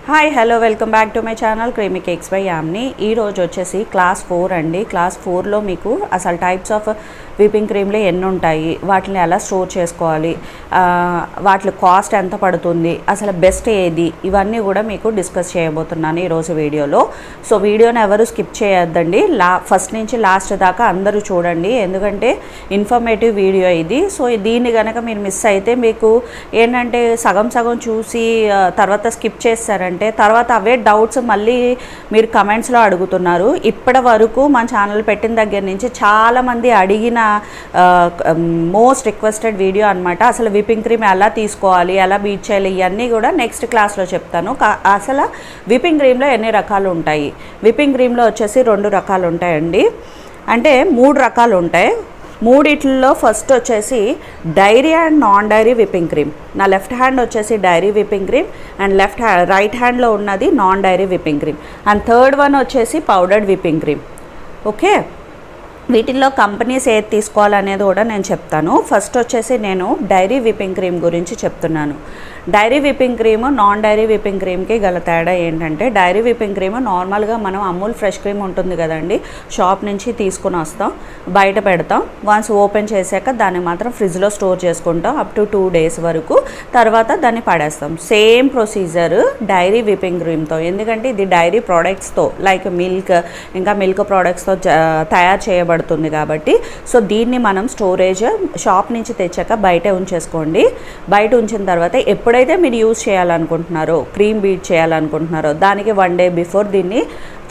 Hi hello welcome back to my channel creamy cakes by Yamini. ఈరోజు వచ్చేసి class 4 అండి. Class 4లో మీకు అసలు టైప్స్ ఆఫ్ విపింగ్ క్రీమ్లు ఎన్ని ఉంటాయి, వాటిని ఎలా స్టోర్ చేసుకోవాలి, వాటి కాస్ట్ ఎంత పడుతుంది, అసలు బెస్ట్ ఏది, ఇవన్నీ కూడా మీకు డిస్కస్ చేయబోతున్నాను ఈరోజు వీడియోలో. సో వీడియోని ఎవరు స్కిప్ చేయొద్దండి, ఫస్ట్ నుంచి లాస్ట్ దాకా అందరూ చూడండి, ఎందుకంటే ఇన్ఫర్మేటివ్ వీడియో ఇది. సో దీన్ని కనుక మీరు మిస్ అయితే మీకు ఏంటంటే సగం సగం చూసి తర్వాత స్కిప్ చేస్తారంటే తర్వాత అవే డౌట్స్ మళ్ళీ మీరు కమెంట్స్లో అడుగుతున్నారు. ఇప్పటి వరకు మన ఛానల్ పెట్టిన దగ్గర నుంచి చాలామంది అడిగిన మోస్ట్ రిక్వెస్టెడ్ వీడియో అనమాట. అసలు విపింగ్ క్రీమ్ ఎలా తీసుకోవాలి, ఎలా బీట్ చేయాలి, ఇవన్నీ కూడా నెక్స్ట్ క్లాస్లో చెప్తాను. అసలు విపింగ్ క్రీమ్లో ఎన్ని రకాలు ఉంటాయి? విపింగ్ క్రీమ్లో వచ్చేసి 2 రకాలు ఉంటాయండి, అంటే 3 రకాలు ఉంటాయి. మూడిట్లో ఫస్ట్ వచ్చేసి dairy and non dairy whipping cream. నా లెఫ్ట్ హ్యాండ్ వచ్చేసి dairy whipping cream and right హ్యాండ్లో ఉన్నది non dairy whipping cream. And third one వచ్చేసి పౌడర్డ్ విపింగ్ క్రీమ్. ఓకే, వీటిల్లో కంపెనీస్ ఏది తీసుకోవాలనేది కూడా నేను చెప్తాను. ఫస్ట్ వచ్చేసి నేను డైరీ విపింగ్ క్రీమ్ గురించి చెప్తున్నాను. Dairy whipping cream non dairy whipping క్రీమ్కి గల తేడా ఏంటంటే, డైరీ విపింగ్ క్రీమ్ నార్మల్గా మనం అమూల్ ఫ్రెష్ క్రీమ్ ఉంటుంది కదండి, షాప్ నుంచి తీసుకుని వస్తాం, బయట పెడతాం, వన్స్ ఓపెన్ చేశాక దాన్ని మాత్రం ఫ్రిడ్జ్లో స్టోర్ చేసుకుంటాం అప్ టు 2 days వరకు, తర్వాత దాన్ని పడేస్తాం. సేమ్ ప్రొసీజర్ డైరీ విపింగ్ క్రీమ్తో, ఎందుకంటే ఇది డైరీ ప్రోడక్ట్స్తో లైక్ మిల్క్ ఇంకా మిల్క్ ప్రోడక్ట్స్తో తయారు చేయబడుతుంది కాబట్టి, సో దీన్ని మనం స్టోరేజ్ షాప్ నుంచి తెచ్చాక బయటే ఉంచేసుకోండి. బయట ఉంచిన తర్వాత ఎప్పుడైతే మీరు యూజ్ చేయాలనుకుంటున్నారో, క్రీమ్ బీట్ చేయాలనుకుంటున్నారో, దానికి 1 day బిఫోర్ దీన్ని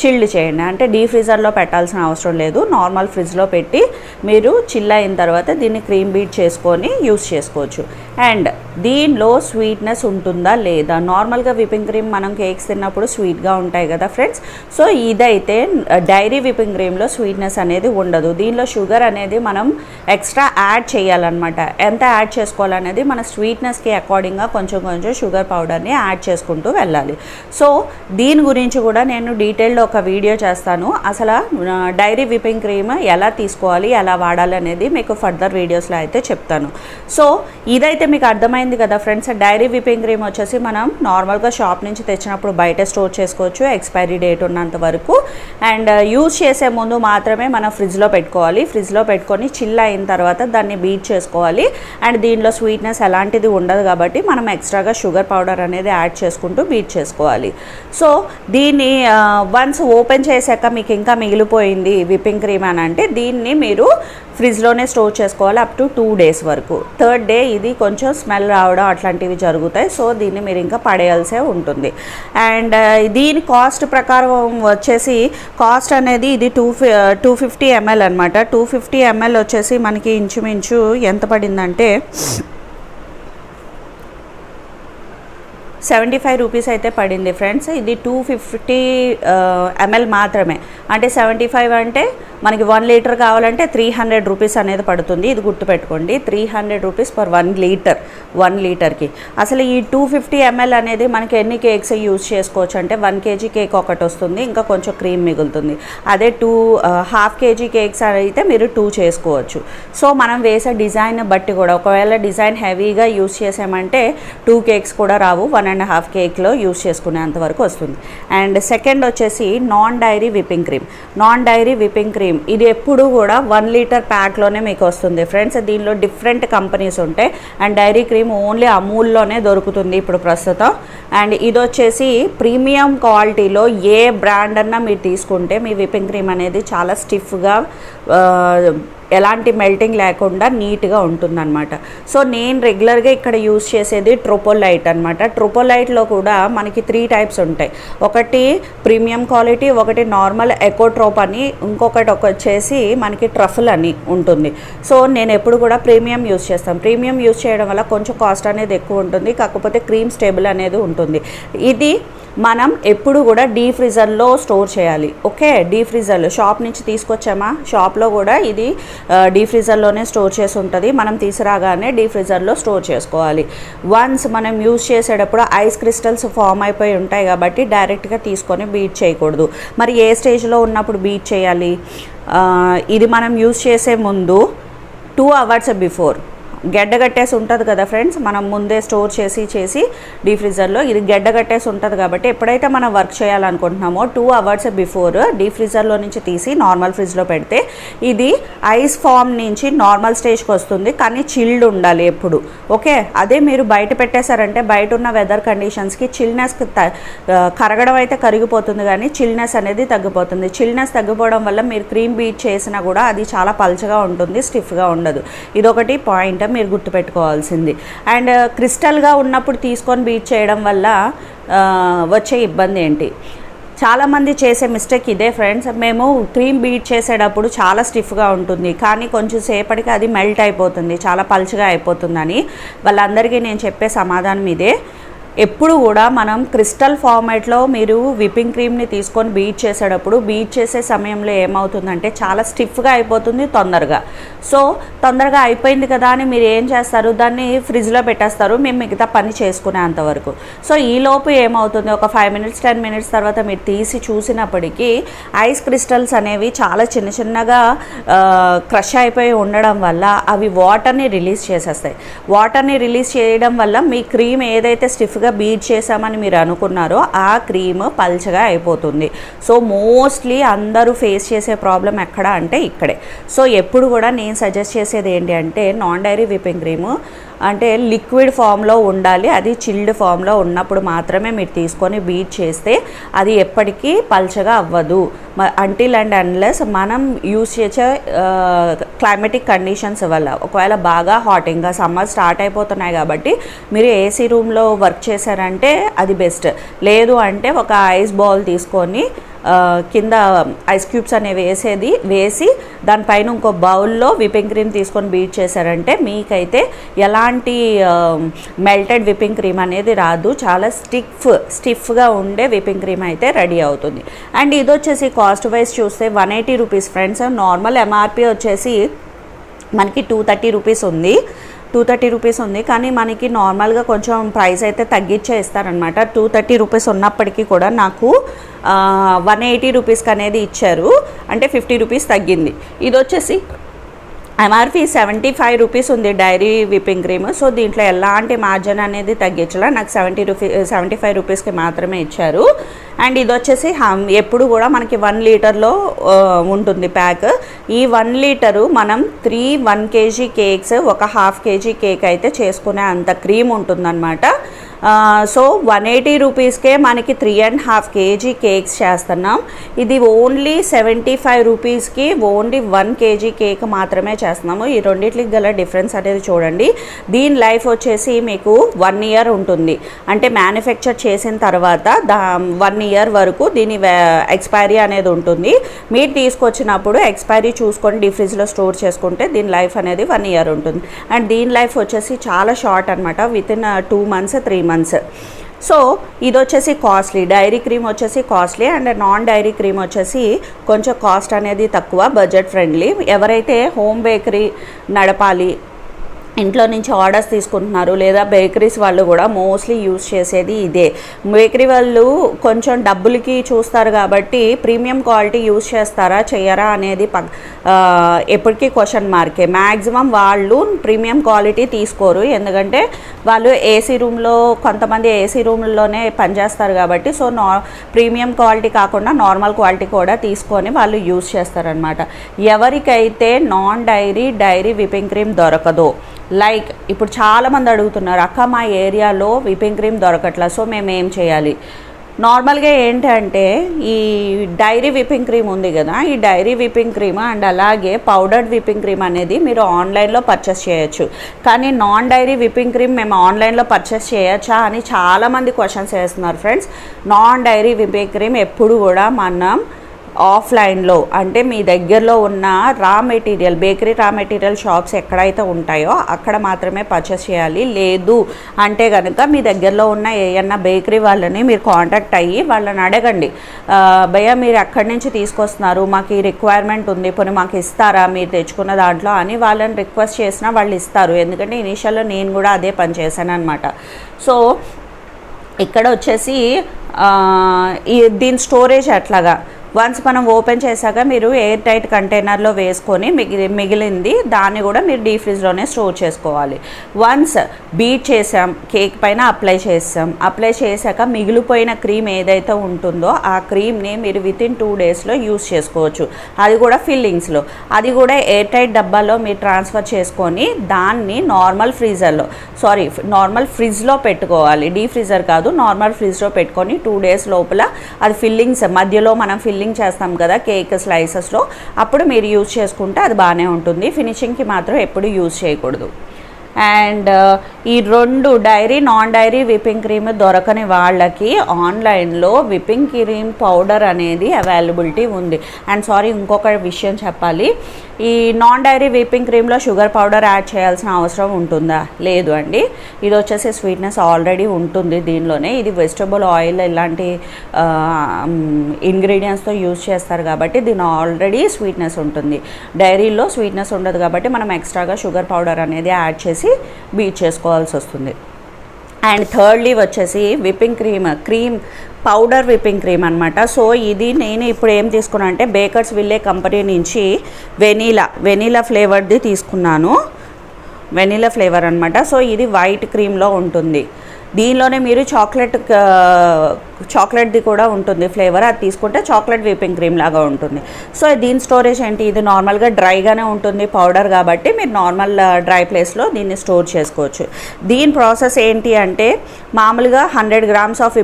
చిల్డ్ చేయండి. అంటే డీ ఫ్రీజర్లో పెట్టాల్సిన అవసరం లేదు, నార్మల్ ఫ్రిడ్జ్లో పెట్టి మీరు చిల్ అయిన తర్వాత దీన్ని క్రీమ్ బీట్ చేసుకొని యూజ్ చేసుకోవచ్చు. అండ్ దీనిలో స్వీట్నెస్ ఉంటుందా లేదా? నార్మల్గా విపింగ్ క్రీమ్ మనం కేక్స్ తిన్నప్పుడు స్వీట్గా ఉంటాయి కదా ఫ్రెండ్స్, సో ఇదైతే డైరీ విపింగ్ క్రీమ్లో స్వీట్నెస్ అనేది ఉండదు. దీనిలో షుగర్ అనేది మనం ఎక్స్ట్రా యాడ్ చేయాలన్నమాట. ఎంత యాడ్ చేసుకోవాలనేది మన స్వీట్నెస్కి అకార్డింగ్గా కొంచెం షుగర్ పౌడర్ని యాడ్ చేసుకుంటూ వెళ్ళాలి. సో దీని గురించి కూడా నేను డీటెయిల్డ్ ఒక వీడియో చేస్తాను. అసలు డైరీ విపింగ్ క్రీమ్ ఎలా తీసుకోవాలి, ఎలా వాడాలి అనేది మీకు ఫర్దర్ వీడియోస్లో అయితే చెప్తాను. సో ఇదైతే మీకు అర్థమైంది కదా ఫ్రెండ్స్. డైరీ విపింగ్ క్రీమ్ వచ్చేసి మనం నార్మల్గా షాప్ నుంచి తెచ్చినప్పుడు బయట స్టోర్ చేసుకోవచ్చు ఎక్స్పైరీ డేట్ ఉన్నంత వరకు. అండ్ యూజ్ చేసే ముందు మాత్రమే మనం ఫ్రిడ్జ్లో పెట్టుకోవాలి. ఫ్రిడ్జ్లో పెట్టుకొని చిల్ అయిన తర్వాత దాన్ని బీట్ చేసుకోవాలి. అండ్ దీనిలో స్వీట్నెస్ ఎలాంటిది ఉండదు కాబట్టి మనం ఎక్స్ట్రాగా షుగర్ పౌడర్ అనేది యాడ్ చేసుకుంటూ బీట్ చేసుకోవాలి. సో దీన్ని వన్స్ ఓపెన్ చేశాక మీకు ఇంకా మిగిలిపోయింది విపింగ్ క్రీమ్ అని అంటే దీన్ని మీరు ఫ్రిడ్జ్లోనే స్టోర్ చేసుకోవాలి అప్ టు 2 days వరకు. 3rd day ఇది కొంచెం స్మెల్ రావడం అట్లాంటివి జరుగుతాయి. సో దీన్ని మీరు ఇంకా పడేయాల్సే ఉంటుంది. అండ్ దీని కాస్ట్ ప్రకారం వచ్చేసి కాస్ట్ అనేది ఇది 250 ml అనమాట. 250 ml వచ్చేసి మనకి ఇంచుమించు ఎంత పడిందంటే 75 రూపీస్ అయితే పడింది ఫ్రెండ్స్. ఇది 250 ml మాత్రమే, అంటే 75 అంటే మనకి 1 లీటర్ కావాలంటే 300 రూపీస్ అనేది పడుతుంది. ఇది గుర్తుపెట్టుకోండి, 300 రూపీస్ పర్ 1 లీటర్. 1 లీటర్కి అసలు ఈ 250 ml అనేది మనకి ఎన్ని కేక్స్ యూజ్ చేసుకోవచ్చు అంటే 1 kg కేక్ ఒకటి వస్తుంది, ఇంకా కొంచెం క్రీమ్ మిగులుతుంది. అదే 1/2 kg కేక్స్ అయితే మీరు 2 చేసుకోవచ్చు. సో మనం వేసే డిజైన్ బట్టి కూడా, ఒకవేళ డిజైన్ హెవీగా యూజ్ చేసామంటే 2 కేక్స్ కూడా రావు, 1.5 కేక్లో యూజ్ చేసుకునేంత వరకు వస్తుంది. అండ్ సెకండ్ వచ్చేసి non dairy whipping cream. Non dairy whipping cream ఇది ఎప్పుడు కూడా 1 లీటర్ ప్యాక్లోనే మీకు వస్తుంది ఫ్రెండ్స్. దీనిలో డిఫరెంట్ కంపెనీస్ ఉంటాయి. అండ్ డైరీ క్రీమ్ ఓన్లీ అమూల్లోనే దొరుకుతుంది ఇప్పుడు ప్రస్తుతం. అండ్ ఇది వచ్చేసి ప్రీమియం క్వాలిటీలో ఏ బ్రాండ్ అన్నా మీరు తీసుకుంటే మీ విపింగ్ క్రీమ్ అనేది చాలా స్టిఫ్గా, ఎలాంటి మెల్టింగ్ లేకుండా నీట్గా ఉంటుందన్నమాట. సో నేను రెగ్యులర్గా ఇక్కడ యూజ్ చేసేది ట్రోపోలైట్ అనమాట. ట్రోపోలైట్లో కూడా మనకి 3 టైప్స్ ఉంటాయి. ఒకటి ప్రీమియం క్వాలిటీ, ఒకటి నార్మల్ ఎకోట్రోప్ అని, ఇంకొకటి వచ్చేసి మనకి ట్రఫుల్ అని ఉంటుంది. సో నేను ఎప్పుడు కూడా ప్రీమియం యూజ్ చేస్తాను. ప్రీమియం యూజ్ చేయడం వల్ల కొంచెం కాస్ట్ అనేది ఎక్కువ ఉంటుంది, కాకపోతే క్రీమ్ స్టేబుల్ అనేది ఉంటుంది. ఇది మనం ఎప్పుడు కూడా డీ ఫ్రీజర్లో స్టోర్ చేయాలి. ఓకే, డీ ఫ్రీజర్లో షాప్ నుంచి తీసుకొచ్చామా, షాప్లో కూడా ఇది డీ ఫ్రీజర్లోనే స్టోర్ చేసి ఉంటుంది. మనం తీసుకురాగానే డీ ఫ్రీజర్లో స్టోర్ చేసుకోవాలి. వన్స్ మనం యూజ్ చేసేటప్పుడు ఐస్ క్రిస్టల్స్ ఫామ్ అయిపోయి ఉంటాయి కాబట్టి డైరెక్ట్గా తీసుకొని బీట్ చేయకూడదు. మరి ఏ స్టేజ్లో ఉన్నప్పుడు బీట్ చేయాలి? ఇది మనం యూజ్ చేసే ముందు 2 hours బిఫోర్ గడ్డగట్టేసి ఉంటుంది కదా ఫ్రెండ్స్, మనం ముందే స్టోర్ చేసి డీప్ ఫ్రీజర్లో ఇది గడ్డగట్టేసి ఉంటుంది కాబట్టి ఎప్పుడైతే మనం వర్క్ చేయాలనుకుంటున్నామో 2 అవర్స్ బిఫోర్ డీప్ ఫ్రీజర్లో నుంచి తీసి నార్మల్ ఫ్రిడ్జ్లో పెడితే ఇది ఐస్ ఫామ్ నుంచి నార్మల్ స్టేజ్కి వస్తుంది, కానీ చిల్డ్ ఉండాలి ఎప్పుడు. ఓకే, అదే మీరు బయట పెట్టేశారంటే బయట ఉన్న వెదర్ కండిషన్స్కి చిల్నెస్ కరగడం అయితే కరిగిపోతుంది, కానీ చిల్నెస్ అనేది తగ్గిపోతుంది. చిల్నెస్ తగ్గిపోవడం వల్ల మీరు క్రీమ్ బీట్ చేసినా కూడా అది చాలా పల్చగా ఉంటుంది, స్టిఫ్గా ఉండదు. ఇదొకటి పాయింట్ మీరు గుర్తుపెట్టుకోవాల్సింది. అండ్ క్రిస్టల్గా ఉన్నప్పుడు తీసుకొని బీట్ చేయడం వల్ల వచ్చే ఇబ్బంది ఏంటి, చాలామంది చేసే మిస్టేక్ ఇదే ఫ్రెండ్స్. మేము క్రీమ్ బీట్ చేసేటప్పుడు చాలా స్టిఫ్గా ఉంటుంది, కానీ కొంచెం సేపటికి అది మెల్ట్ అయిపోతుంది, చాలా పల్చగా అయిపోతుందని వాళ్ళందరికీ నేను చెప్పే సమాధానం ఇదే. ఎప్పుడు కూడా మనం క్రిస్టల్ ఫార్మాట్లో మీరు విప్పింగ్ క్రీమ్ని తీసుకొని బీట్ చేసేటప్పుడు బీట్ చేసే సమయంలో ఏమవుతుందంటే చాలా స్టిఫ్గా అయిపోతుంది తొందరగా. సో తొందరగా అయిపోయింది కదా అని మీరు ఏం చేస్తారు, దాన్ని ఫ్రిడ్జ్లో పెట్టేస్తారు మేము మిగతా పని చేసుకునేంతవరకు. సో ఈలోపు ఏమవుతుంది, ఒక 5 minutes 10 minutes తర్వాత మీరు తీసి చూసినప్పటికీ ఐస్ క్రిస్టల్స్ అనేవి చాలా చిన్నగా క్రష్ అయిపోయి ఉండడం వల్ల అవి వాటర్ని రిలీజ్ చేసేస్తాయి. వాటర్ని రిలీజ్ చేయడం వల్ల మీ క్రీమ్ ఏదైతే స్టిఫ్గా బీట్ చేసామని మీరు అనుకున్నారో ఆ క్రీమ్ పల్చగా అయిపోతుంది. సో మోస్ట్లీ అందరూ ఫేస్ చేసే ప్రాబ్లం ఎక్కడ అంటే ఇక్కడే. సో ఎప్పుడు కూడా నేను సజెస్ట్ చేసేది ఏంటి అంటే నాన్ డైరీ విప్పింగ్ క్రీము అంటే లిక్విడ్ ఫామ్లో ఉండాలి, అది చిల్డ్ ఫామ్లో ఉన్నప్పుడు మాత్రమే మీరు తీసుకొని బీట్ చేస్తే అది ఎప్పటికీ పల్చగా అవ్వదు. అంటిల్ అండ్ అన్లెస్ మనం యూస్ చేసే క్లైమేటిక్ కండిషన్స్ వల్ల, ఒకవేళ బాగా హాట్ ఇంకా సమ్మర్ స్టార్ట్ అయిపోతున్నాయి కాబట్టి మీరు ఏసీ రూమ్లో వర్క్ చేశారంటే అది బెస్ట్. లేదు అంటే ఒక ఐస్ బాల్ తీసుకొని కింద ఐస్ క్యూబ్స్ అనేవి వేసి దానిపైన ఇంకో బౌల్లో విప్పింగ్ క్రీమ్ తీసుకొని బీట్ చేశారంటే మీకైతే ఎలాంటి మెల్టెడ్ విప్పింగ్ క్రీమ్ అనేది రాదు, చాలా స్టిఫ్గా ఉండే విప్పింగ్ క్రీమ్ అయితే రెడీ అవుతుంది. అండ్ ఇది వచ్చేసి కాస్ట్ వైజ్ చూస్తే 180 రూపీస్ ఫ్రెండ్స్. నార్మల్ ఎంఆర్పి వచ్చేసి మనకి 230 రూపీస్ ఉంది, 230 రూపీస్ ఉంది, కానీ మనకి నార్మల్గా కొంచెం ప్రైస్ అయితే తగ్గించే ఇస్తారనమాట. 230 రూపీస్ ఉన్నప్పటికీ కూడా నాకు 180 రూపీస్కి అనేది ఇచ్చారు, అంటే 50 రూపీస్ తగ్గింది. ఇది వచ్చేసి ఎంఆర్పి 75 రూపీస్ ఉంది డైరీ విప్పింగ్ క్రీమ్. సో దీంట్లో ఎలాంటి మార్జిన్ అనేది తగ్గించలే, నాకు 75 రూపీస్కి మాత్రమే ఇచ్చారు. అండ్ ఇది వచ్చేసి ఎప్పుడు కూడా మనకి 1 లీటర్లో ఉంటుంది ప్యాక్. ఈ 1 లీటరు మనం 1 kg కేక్స్, ఒక 1/2 kg కేక్ అయితే చేసుకునే అంత క్రీమ్ ఉంటుందన్నమాట. సో 180 రూపీస్కే మనకి 3.5 kg కేక్స్ చేస్తున్నాం. ఇది ఓన్లీ 75 రూపీస్కి ఓన్లీ 1 kg కేక్ మాత్రమే చేస్తున్నాము. ఈ రెండింటికి గల డిఫరెన్స్ అనేది చూడండి. దీని లైఫ్ వచ్చేసి మీకు 1 year ఉంటుంది, అంటే మ్యానుఫ్యాక్చర్ చేసిన తర్వాత 1 year వరకు దీని ఎక్స్పైరీ అనేది ఉంటుంది. మీరు తీసుకొచ్చినప్పుడు ఎక్స్పైరీ చూసుకొని డీప్ ఫ్రిడ్జ్లో స్టోర్ చేసుకుంటే దీని లైఫ్ అనేది 1 year ఉంటుంది. అండ్ దీని లైఫ్ వచ్చేసి చాలా షార్ట్ అనమాట, వితిన్ 2 months 3 months. సో ఇది వచ్చేసి కాస్ట్లీ, డైరీ క్రీమ్ వచ్చేసి costly and non dairy cream వచ్చేసి కొంచెం కాస్ట్ అనేది తక్కువ, బడ్జెట్ ఫ్రెండ్లీ. ఎవరైతే హోమ్ బేకరీ నడపాలి, ఇంట్లో నుంచి ఆర్డర్స్ తీసుకుంటున్నారు, లేదా బేకరీస్ వాళ్ళు కూడా మోస్ట్లీ యూజ్ చేసేది ఇదే. బేకరీ వాళ్ళు కొంచెం డబ్బులకి చూస్తారు కాబట్టి ప్రీమియం క్వాలిటీ యూజ్ చేస్తారా చేయరా అనేది ఎప్పటికీ క్వశ్చన్ మార్కే. మ్యాక్సిమం వాళ్ళు ప్రీమియం క్వాలిటీ తీసుకోరు, ఎందుకంటే వాళ్ళు ఏసీ రూమ్లో, కొంతమంది ఏసీ రూమ్లోనే పనిచేస్తారు కాబట్టి. సో ప్రీమియం క్వాలిటీ కాకుండా నార్మల్ క్వాలిటీ కూడా తీసుకొని వాళ్ళు యూజ్ చేస్తారనమాట. ఎవరికైతే నాన్ డైరీ విప్పింగ్ క్రీమ్ దొరకదో, లైక్ ఇప్పుడు చాలామంది అడుగుతున్నారు అక్క మా ఏరియాలో విప్పింగ్ క్రీమ్ దొరకట్లా, సో మేము ఏం చేయాలి. నార్మల్గా ఏంటంటే ఈ డైరీ విప్పింగ్ క్రీమ్ ఉంది కదా, ఈ డైరీ విప్పింగ్ క్రీమ్ అండ్ అలాగే పౌడర్డ్ విప్పింగ్ క్రీమ్ అనేది మీరు ఆన్లైన్లో పర్చేస్ చేయొచ్చు. కానీ నాన్ డైరీ విప్పింగ్ క్రీమ్ మేము ఆన్లైన్లో పర్చేస్ చేయొచ్చా అని చాలామంది క్వశ్చన్స్ వేస్తున్నారు friends. Non dairy whipping cream ఎప్పుడు కూడా మనం ఆఫ్లైన్లో, అంటే మీ దగ్గరలో ఉన్న raw material, bakery raw material shops ఎక్కడైతే ఉంటాయో అక్కడ మాత్రమే పర్చేస్ చేయాలి. లేదు అంటే కనుక మీ దగ్గరలో ఉన్న ఏమన్నా బేకరీ వాళ్ళని మీరు కాంటాక్ట్ అయ్యి వాళ్ళని అడగండి, భయ్యా మీరు ఎక్కడి నుంచి తీసుకొస్తున్నారు, మాకు ఈ రిక్వైర్మెంట్ ఉంది, పోనీ మాకు ఇస్తారా మీరు తెచ్చుకున్న దాంట్లో అని వాళ్ళని రిక్వెస్ట్ చేసినా వాళ్ళు ఇస్తారు. ఎందుకంటే ఇనీషియల్లో నేను కూడా అదే పని చేశాను అనమాట. సో ఇక్కడ వచ్చేసి దీని స్టోరేజ్ అట్లాగా వన్స్ మనం ఓపెన్ చేశాక మీరు ఎయిర్ టైట్ కంటైనర్లో వేసుకొని మిగిలింది దాన్ని కూడా మీరు డీప్ ఫ్రిడ్జ్లోనే స్టోర్ చేసుకోవాలి. వన్స్ బీట్ చేసాం, కేక్ పైన అప్లై చేశాక మిగిలిపోయిన క్రీమ్ ఏదైతే ఉంటుందో ఆ క్రీమ్ని మీరు వితిన్ 2 డేస్లో యూస్ చేసుకోవచ్చు. అది కూడా ఫిల్లింగ్స్లో, అది కూడా ఎయిర్ టైట్ డబ్బాలో మీరు ట్రాన్స్ఫర్ చేసుకొని దాన్ని నార్మల్ ఫ్రిడ్జ్లో పెట్టుకోవాలి. డీప్ ఫ్రీజర్ కాదు, నార్మల్ ఫ్రిడ్జ్లో పెట్టుకొని 2 డేస్ లోపల అది ఫిల్లింగ్స్ మధ్యలో మనం ఫిల్లింగ్ చేస్తాం కదా కేక్ స్లైసెస్లో, అప్పుడు మీరు యూజ్ చేసుకుంటే అది బాగానే ఉంటుంది. ఫినిషింగ్కి మాత్రం ఎప్పుడు యూజ్ చేయకూడదు. అండ్ ఈ 2 dairy non dairy whipping cream దొరకని వాళ్ళకి ఆన్లైన్లో విప్పింగ్ క్రీమ్ పౌడర్ అనేది అవైలబిలిటీ ఉంది. అండ్ ఇంకొక విషయం చెప్పాలి, ఈ నాన్ డైరీ విప్పింగ్ క్రీమ్లో షుగర్ పౌడర్ యాడ్ చేయాల్సిన అవసరం ఉంటుందా? లేదు అండి. ఇది వచ్చేసి స్వీట్నెస్ ఆల్రెడీ ఉంటుంది దీనిలోనే. ఇది వెజిటబుల్ ఆయిల్ ఇలాంటి ఇంగ్రీడియంట్స్తో యూజ్ చేస్తారు కాబట్టి దీని ఆల్రెడీ స్వీట్నెస్ ఉంటుంది. డైరీలో స్వీట్నెస్ ఉండదు కాబట్టి మనం ఎక్స్ట్రాగా షుగర్ పౌడర్ అనేది యాడ్ చేసి బీట్ చేసుకోవాల్సి వస్తుంది. అండ్ థర్డ్లీ వచ్చేసి whipping cream powder whipping cream అనమాట. సో ఇది నేను ఇప్పుడు ఏం తీసుకున్నాను అంటే బేకర్స్ విల్లే కంపెనీ నుంచి వెనీలా ఫ్లేవర్ది తీసుకున్నాను. వెనీలా ఫ్లేవర్ అనమాట. సో ఇది వైట్ క్రీమ్లో ఉంటుంది. దీనిలోనే మీరు చాక్లెట్ది కూడా ఉంటుంది ఫ్లేవర్, అది తీసుకుంటే చాక్లెట్ విప్పింగ్ క్రీమ్ లాగా ఉంటుంది. సో దీని స్టోరేజ్ ఏంటి, ఇది నార్మల్గా డ్రైగానే ఉంటుంది పౌడర్ కాబట్టి మీరు నార్మల్ డ్రై ప్లేస్లో దీన్ని స్టోర్ చేసుకోవచ్చు. దీని ప్రాసెస్ ఏంటి అంటే మామూలుగా 100 grams ఆఫ్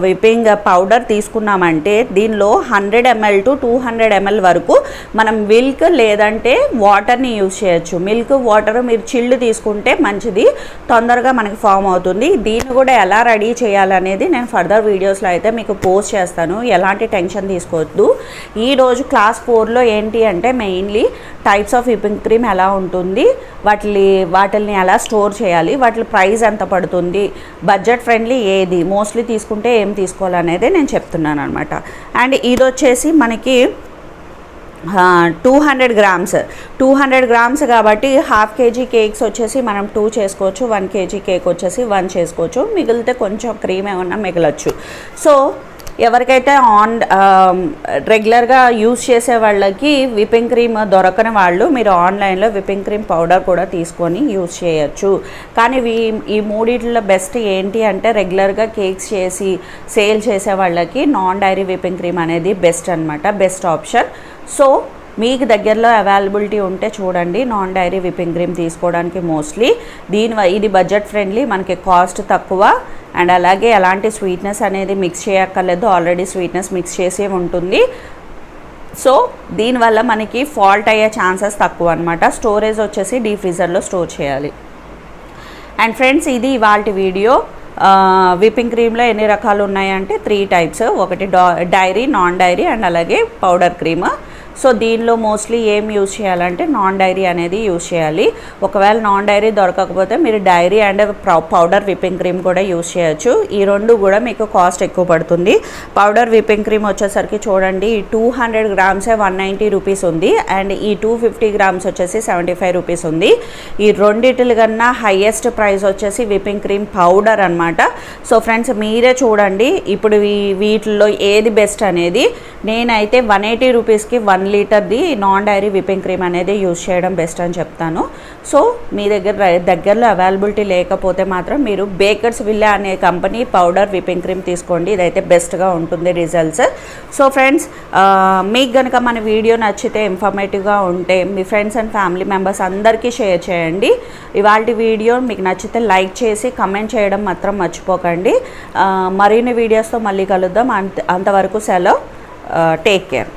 విప్పింగ్ పౌడర్ తీసుకున్నామంటే దీనిలో 100 ml to 200 ml వరకు మనం మిల్క్ లేదంటే వాటర్ని యూజ్ చేయొచ్చు. మిల్క్ వాటర్ మీరు చిల్డ్ తీసుకుంటే మంచిది, తొందరగా మనకి ఫామ్ అవుతుంది. దీన్ని కూడా ఎలా రెడీ చేయాలనేది నేను ఫర్దర్ వీడియోస్లో అయితే మీకు పోస్ట్ చేస్తాను. ఎలాంటి టెన్షన్ తీసుకోవద్దు. ఈరోజు క్లాస్ 4లో ఏంటి అంటే mainly types of whipping cream ఎలా ఉంటుంది, వాటిని ఎలా స్టోర్ చేయాలి, వాటి ప్రైస్ ఎంత పడుతుంది, బడ్జెట్ ఫ్రెండ్లీ ఏది, మోస్ట్లీ తీసుకుంటే ఏం తీసుకోవాలనేది నేను చెప్తున్నాను అనమాట. అండ్ ఇది వచ్చేసి మనకి 200 grams కాబట్టి 1/2 kg కేక్స్ వచ్చేసి మనం 2 చేసుకోవచ్చు, 1 kg కేక్ వచ్చేసి 1 చేసుకోవచ్చు. మిగిలితే కొంచెం క్రీమ్ ఏమన్నా మిగలచ్చు. సో ఎవరికైతే రెగ్యులర్గా యూజ్ చేసే వాళ్ళకి విప్పింగ్ క్రీమ్ దొరకని వాళ్ళు మీరు ఆన్లైన్లో విప్పింగ్ క్రీమ్ పౌడర్ కూడా తీసుకొని యూజ్ చేయొచ్చు. కానీ ఈ మూడిట్లో బెస్ట్ ఏంటి అంటే రెగ్యులర్గా కేక్స్ చేసి సేల్ చేసే వాళ్ళకి నాన్ డైరీ విప్పింగ్ క్రీమ్ అనేది బెస్ట్ అనమాట, బెస్ట్ ఆప్షన్. సో మీకు దగ్గరలో అవైలబిలిటీ ఉంటే చూడండి నాన్ డైరీ విప్పింగ్ క్రీమ్ తీసుకోవడానికి. మోస్ట్లీ ఇది బడ్జెట్ ఫ్రెండ్లీ, మనకి కాస్ట్ తక్కువ, అండ్ అలాగే ఎలాంటి స్వీట్నెస్ అనేది మిక్స్ చేయక్కర్లేదు, ఆల్రెడీ స్వీట్నెస్ మిక్స్ చేసే ఉంటుంది. సో దీనివల్ల మనకి ఫాల్ట్ అయ్యే ఛాన్సెస్ తక్కువ అనమాట. స్టోరేజ్ వచ్చేసి డీప్ ఫ్రీజర్లో స్టోర్ చేయాలి. అండ్ ఫ్రెండ్స్ ఇది ఇవాల్టి వీడియో. విప్పింగ్ క్రీమ్లో ఎన్ని రకాలు ఉన్నాయంటే 3 types, ఒకటి డైరీ, నాన్ డైరీ అండ్ అలాగే పౌడర్ క్రీమ్. సో దీనిలో మోస్ట్లీ ఏం యూజ్ చేయాలంటే నాన్ డైరీ అనేది యూజ్ చేయాలి. ఒకవేళ నాన్ డైరీ దొరకకపోతే మీరు dairy and powder whipping cream కూడా యూజ్ చేయొచ్చు. ఈ 2 కూడా మీకు కాస్ట్ ఎక్కువ పడుతుంది. పౌడర్ విప్పింగ్ క్రీమ్ వచ్చేసరికి చూడండి 200 grams 190 rupees ఉంది, అండ్ ఈ 250 grams వచ్చేసి 75 rupees ఉంది. ఈ రెండిటిల కన్నా హైయెస్ట్ ప్రైస్ వచ్చేసి విప్పింగ్ క్రీమ్ పౌడర్ అనమాట. సో ఫ్రెండ్స్ మీరే చూడండి ఇప్పుడు వీటిల్లో ఏది బెస్ట్ అనేది. నేనైతే 180 rupeesకి 1 లీటర్ది నాన్ డైరీ విప్పింగ్ క్రీమ్ అనేది యూజ్ చేయడం బెస్ట్ అని చెప్తాను. సో మీ దగ్గరలో అవైలబిలిటీ లేకపోతే మాత్రం మీరు బేకర్స్ విల్లే అనే కంపెనీ పౌడర్ విప్పింగ్ క్రీమ్ తీసుకోండి, ఇదైతే బెస్ట్గా ఉంటుంది రిజల్ట్స్. సో ఫ్రెండ్స్ మీకు కనుక మన వీడియో నచ్చితే ఇన్ఫర్మేటివ్గా ఉంటే మీ ఫ్రెండ్స్ అండ్ ఫ్యామిలీ మెంబర్స్ అందరికీ షేర్ చేయండి. ఇవాళ వీడియో మీకు నచ్చితే లైక్ చేసి కమెంట్ చేయడం మాత్రం మర్చిపోకండి. మరిన్ని వీడియోస్తో మళ్ళీ కలుద్దాం. అంతవరకు సెలవు. Take care.